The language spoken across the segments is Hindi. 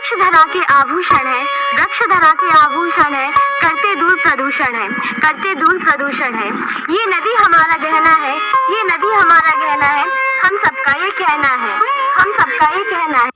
वृक्ष धरा के आभूषण है, वृक्ष धरा के आभूषण है, करते दूर प्रदूषण है, करते दूर प्रदूषण है। ये नदी हमारा गहना है, ये नदी हमारा गहना है, हम सबका ये कहना है, हम सबका ये कहना है।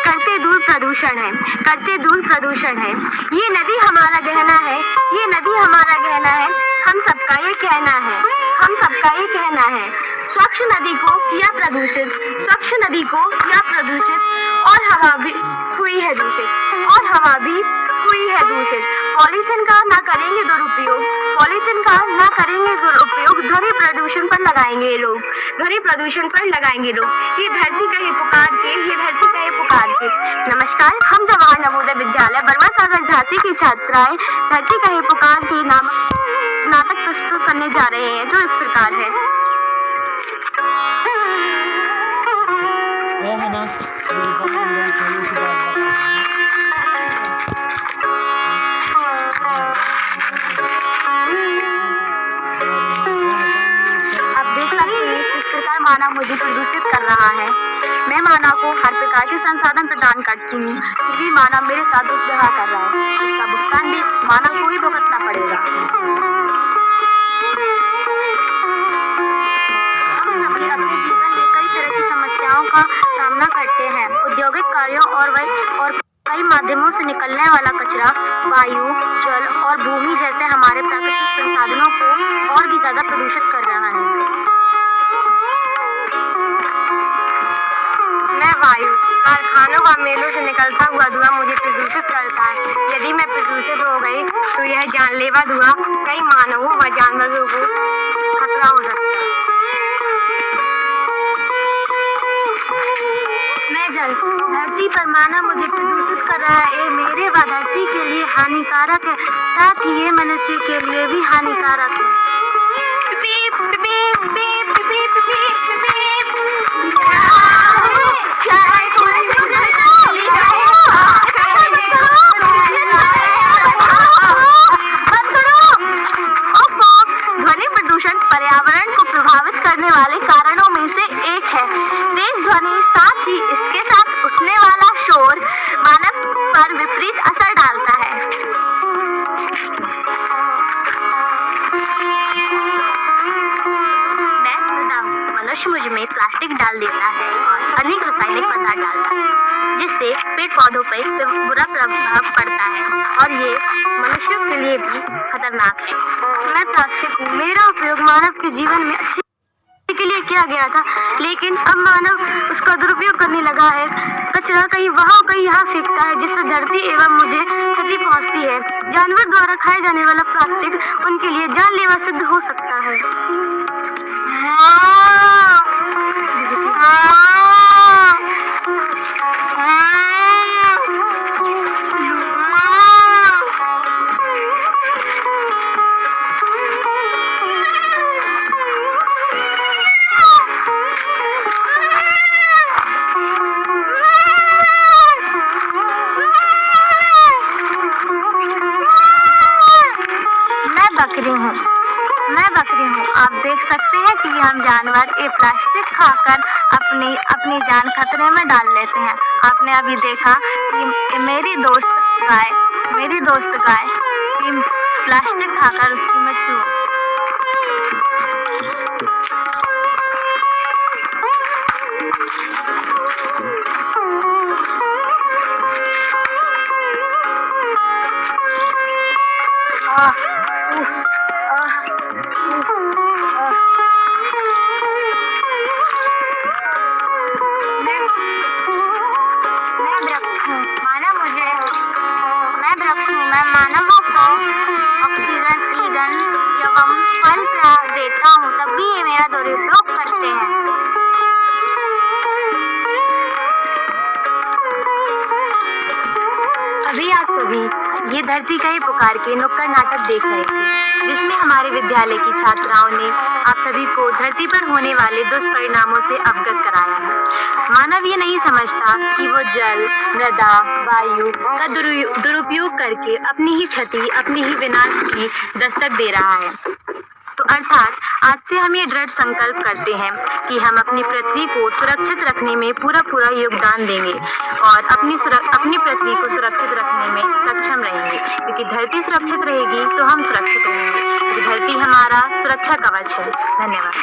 करते दूर प्रदूषण है, करते दूर प्रदूषण है। ये नदी हमारा गहना है, ये नदी हमारा गहना है, हम सबका ये कहना है, हम सबका ये कहना है। स्वच्छ नदी को किया प्रदूषित, स्वच्छ नदी को किया प्रदूषित और हवा भी हुई है दूषित, और हवा भी हुई है दूषित। पॉलीथिन का ना करेंगे दुरुपयोग, पॉलीथिन का ना करेंगे दुरुपयोग, ध्वनि प्रदूषण पर लगाएंगे लोग, ध्वनि प्रदूषण पर लगाएंगे लोग। ये धरती कहे पुकार के, ये धरती कहे पुकार के। नमस्कार, हम जवाहर नवोदय विद्यालय बरवा सागर झांसी की छात्राएं धरती कहे पुकार के नाटक प्रस्तुत करने जा रहे हैं, जो इस प्रकार है। मानव मुझे प्रदूषित कर रहा है। मैं मानव को हर प्रकार के संसाधन प्रदान करती हूँ, फिर भी मानव मेरे साथ दुष्व्यवहार कर रहा है। इसका भुगतान भी मानव को ही भुगतना पड़ेगा। हम सभी अपने जीवन में कई तरह की समस्याओं का सामना करते हैं। औद्योगिक कार्यों और कई माध्यमों से निकलने वाला कचरा वायु, जल और भूमि जैसे हमारे प्राकृतिक संसाधनों को और भी ज्यादा प्रदूषित कर रहा है। वायु, कारखानों व मेलों से निकलता हुआ धुआं मुझे प्रदूषित करता है। यदि मैं प्रदूषित हो गई तो यह जानलेवा धुआं कई मानवों व जानवरों को खतरा हो सकता है। मैं जल, धरती पर मानव मुझे प्रदूषित कर रहा है। ये मेरे व धरती के लिए हानिकारक है, साथ ही ये मनुष्य के लिए भी हानिकारक है। पर्यावरण को प्रभावित करने वाले कारणों में से एक है। तेज ध्वनि, साथ ही इसके साथ उठने वाला शोर मानव पर विपरीत असर डालता है। मैं मृदा हूँ, मनुष्य मुझ में प्लास्टिक डाल देता है और अनेक रासायनिक पदार्थ डालता है, जिससे पेड़ पौधों पर बुरा प्रभाव पड़ता है और ये मनुष्यों के लिए भी खतरनाक है। मैं प्लास्टिक हूँ, मेरा उपयोग मानव के जीवन में अच्छे के लिए किया गया था, लेकिन अब मानव उसका दुरुपयोग करने लगा है। कचरा कहीं वहाँ कहीं यहाँ फेंकता है, जिससे धरती एवं मुझे क्षति पहुँचती है। जानवर द्वारा खाए जाने वाला प्लास्टिक उनके लिए जानलेवा सिद्ध हो सकता है। मैं बकरी हूँ। आप देख सकते हैं कि हम जानवर ये प्लास्टिक खाकर अपनी जान खतरे में डाल लेते हैं। आपने अभी देखा कि मेरी दोस्त गाय प्लास्टिक खाकर उसकी मृत्यु। मैं मानवों को ऑक्सीजन, ईंधन एवं फल देता हूँ, तब भी ये मेरा दुरुपयोग करते हैं। अभी आप सभी ये धरती कहे पुकार के नुक्कड़ नाटक देख रहे थे, जिसमें हमारे विद्यालय की छात्राओं ने आप सभी को धरती पर होने वाले दुष्परिणामों से अवगत कराया है। मानव ये नहीं समझता कि वो जल, मृदा, वायु का दुरुपयोग करके अपनी ही क्षति, अपनी ही विनाश की दस्तक दे रहा है। तो अर्थात आज से हम ये दृढ़ संकल्प करते हैं कि हम अपनी पृथ्वी को सुरक्षित रखने में पूरा योगदान देंगे और अपनी पृथ्वी को सुरक्षित रखने में सक्षम रहेंगे, क्योंकि धरती सुरक्षित रहेगी तो हम सुरक्षित रहेंगे, क्योंकि धरती हमारा सुरक्षा कवच है। धन्यवाद।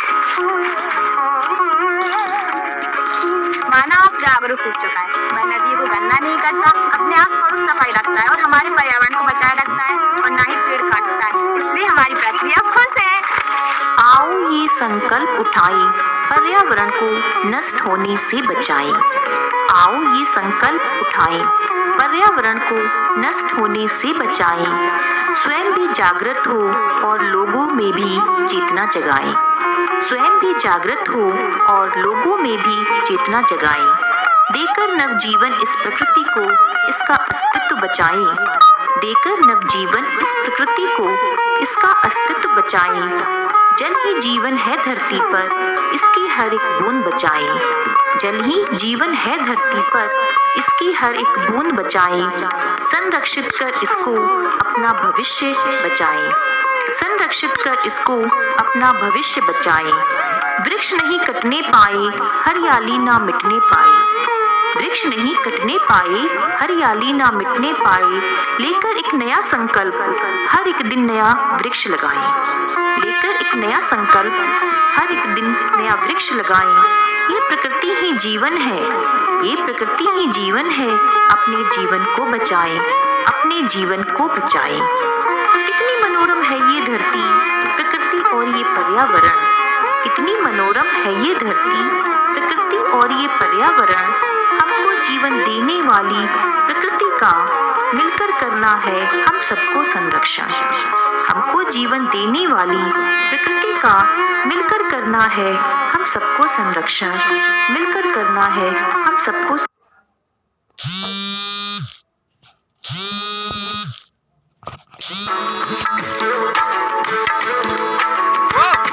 मानव अब जागरूक हो चुका है। वह नदी को गंदा नहीं करता, अपने आस पड़ोस सफाई रखता है और हमारे पर्यावरण को बचाए रखता है और ना ही पेड़ काटता है। इसलिए हमारी पृथ्वी अब खुश है। आओ ये संकल्प उठाएं, पर्यावरण को नष्ट होने से बचाएं। आओ ये संकल्प उठाएं, पर्यावरण को नष्ट होने से बचाएं। स्वयं भी जागृत हो और लोगों में भी चेतना जगाएं। स्वयं भी जागृत हो और लोगों में भी चेतना जगाएं। देकर नवजीवन इस प्रकृति को इसका अस्तित्व बचाएं। देकर नवजीवन इस प्रकृति को इसका अस्तित्व बचाएं। जल ही जीवन है धरती पर, इसकी हर एक बूंद बचाएं। जल ही जीवन है धरती पर, इसकी हर एक बूंद बचाएं। संरक्षित कर इसको अपना भविष्य बचाएं। संरक्षित कर इसको अपना भविष्य बचाएं। वृक्ष नहीं कटने पाए, हरियाली ना मिटने पाए। वृक्ष नहीं कटने पाए, हरियाली ना मिटने पाए। लेकर एक नया संकल्प हर एक दिन नया वृक्ष लगाएं। लेकर एक नया संकल्प हर एक दिन नया वृक्ष लगाएं। ये प्रकृति ही जीवन है, ये प्रकृति ही जीवन है। अपने जीवन को बचाएं, अपने जीवन को बचाएं। कितनी मनोरम है ये धरती, प्रकृति और ये पर्यावरण। कितनी मनोरम है ये धरती, प्रकृति और ये पर्यावरण। हमको जीवन देने वाली प्रकृति का मिलकर करना है हम सबको संरक्षण। हमको जीवन देने वाली प्रकृति का मिलकर करना है हम सबको संरक्षण। मिलकर करना है हम सबको